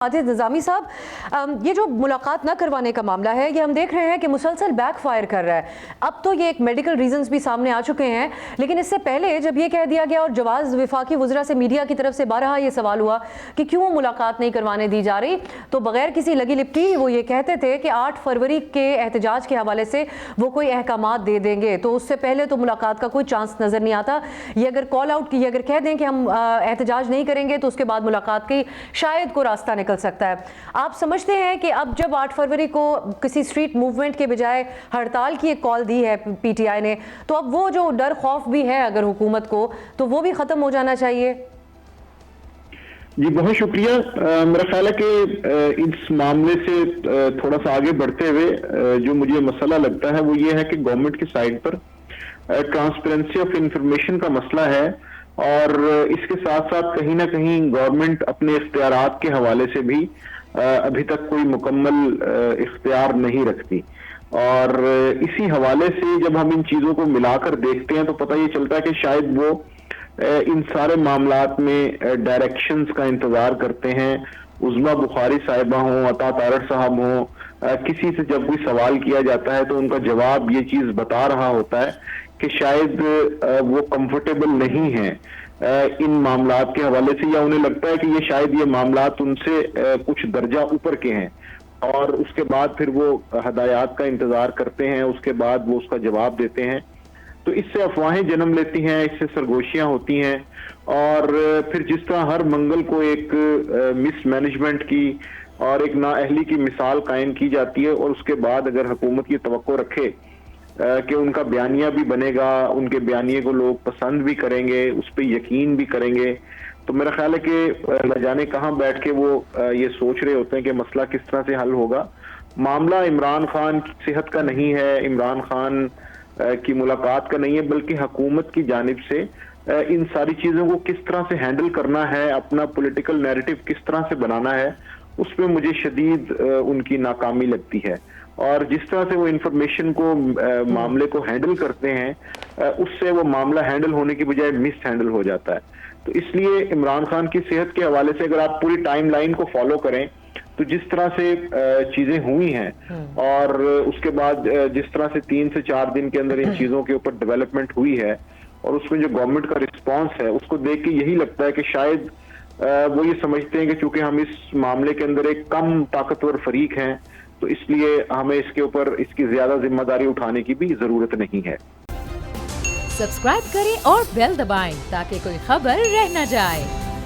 आतिफ निज़ामी साहब, ये जो मुलाकात न करवाने का मामला है, ये हम देख रहे हैं कि मुसलसल बैक फायर कर रहा है। अब तो ये एक मेडिकल रीजंस भी सामने आ चुके हैं, लेकिन इससे पहले जब ये कह दिया गया और जवाज़ वफाकी वज़रा से मीडिया की तरफ से बारहा ये सवाल हुआ कि क्यों मुलाकात नहीं करवाने दी जा रही, तो बगैर किसी लगी लिपटी वो ये कहते थे कि 8 फरवरी के एहतजाज के हवाले से वो कोई अहकामात दे देंगे, तो उससे पहले तो मुलाकात का कोई चांस नज़र नहीं आता। ये अगर कॉल आउट की, अगर कह दें कि हम एहतजाज नहीं करेंगे तो उसके बाद मुलाकात की शायद को रास्ता निकल सकता है। आप समझते हैं कि अब जब 8 फरवरी को किसी स्ट्रीट मूवमेंट के बजाय हड़ताल की एक कॉल दी है पीटीआई ने, तो अब वो जो डर खौफ भी है अगर हुकूमत को, तो वो भी खत्म हो जाना चाहिए? जी बहुत शुक्रिया। मेरा ख्याल है कि इस मामले से थोड़ा सा आगे बढ़ते हुए जो मुझे मसला लगता है वो ये है कि गवर्नमेंट की साइड पर ट्रांसपेरेंसी ऑफ इंफॉर्मेशन का मसला है, और इसके साथ साथ कहीं ना कहीं गवर्नमेंट अपने इख्तियारात के हवाले से भी अभी तक कोई मुकम्मल इख्तियार नहीं रखती। और इसी हवाले से जब हम इन चीजों को मिलाकर देखते हैं तो पता ये चलता है कि शायद वो इन सारे मामलात में डायरेक्शंस का इंतजार करते हैं। उज़मा बुखारी साहिबा हों, अता तारड़ साहब हों, किसी से जब कोई सवाल किया जाता है तो उनका जवाब ये चीज बता रहा होता है कि शायद वो कंफर्टेबल नहीं है इन मामलात के हवाले से, या उन्हें लगता है कि ये शायद ये मामलात उनसे कुछ दर्जा ऊपर के हैं, और उसके बाद फिर वो हदायत का इंतजार करते हैं, उसके बाद वो उसका जवाब देते हैं। तो इससे अफवाहें जन्म लेती हैं, इससे सरगोशियां होती हैं, और फिर जिस तरह हर मंगल को एक मिस मैनेजमेंट की और एक नाअहली की मिसाल कायम की जाती है, और उसके बाद अगर हुकूमत ये तवक्को रखे कि उनका बयानिया भी बनेगा, उनके बयानिए को लोग पसंद भी करेंगे, उस पर यकीन भी करेंगे, तो मेरा ख्याल है कि न जाने कहाँ बैठ के वो ये सोच रहे होते हैं कि मसला किस तरह से हल होगा। मामला इमरान खान की सेहत का नहीं है, इमरान खान की मुलाकात का नहीं है, बल्कि हुकूमत की जानिब से इन सारी चीजों को किस तरह से हैंडल करना है, अपना पॉलिटिकल नैरेटिव किस तरह से बनाना है, उसमें मुझे शदीद उनकी नाकामी लगती है। और जिस तरह से वो इंफॉर्मेशन को मामले को हैंडल करते हैं, उससे वो मामला हैंडल होने की बजाय मिस हैंडल हो जाता है। तो इसलिए इमरान खान की सेहत के हवाले से अगर आप पूरी टाइम लाइन को फॉलो करें तो जिस तरह से चीजें हुई हैं, और उसके बाद जिस तरह से 3 से 4 दिन के अंदर इन चीजों के ऊपर डेवलपमेंट हुई है, और उसमें जो गवर्नमेंट का रिस्पॉन्स है, उसको देख के यही लगता है कि शायद वो ये समझते हैं कि चूंकि हम इस मामले के अंदर एक कम ताकतवर फरीक हैं, तो इसलिए हमें इसके ऊपर इसकी ज्यादा जिम्मेदारी उठाने की भी जरूरत नहीं है। सब्सक्राइब करें और बेल दबाएं ताकि कोई खबर रह न जाए।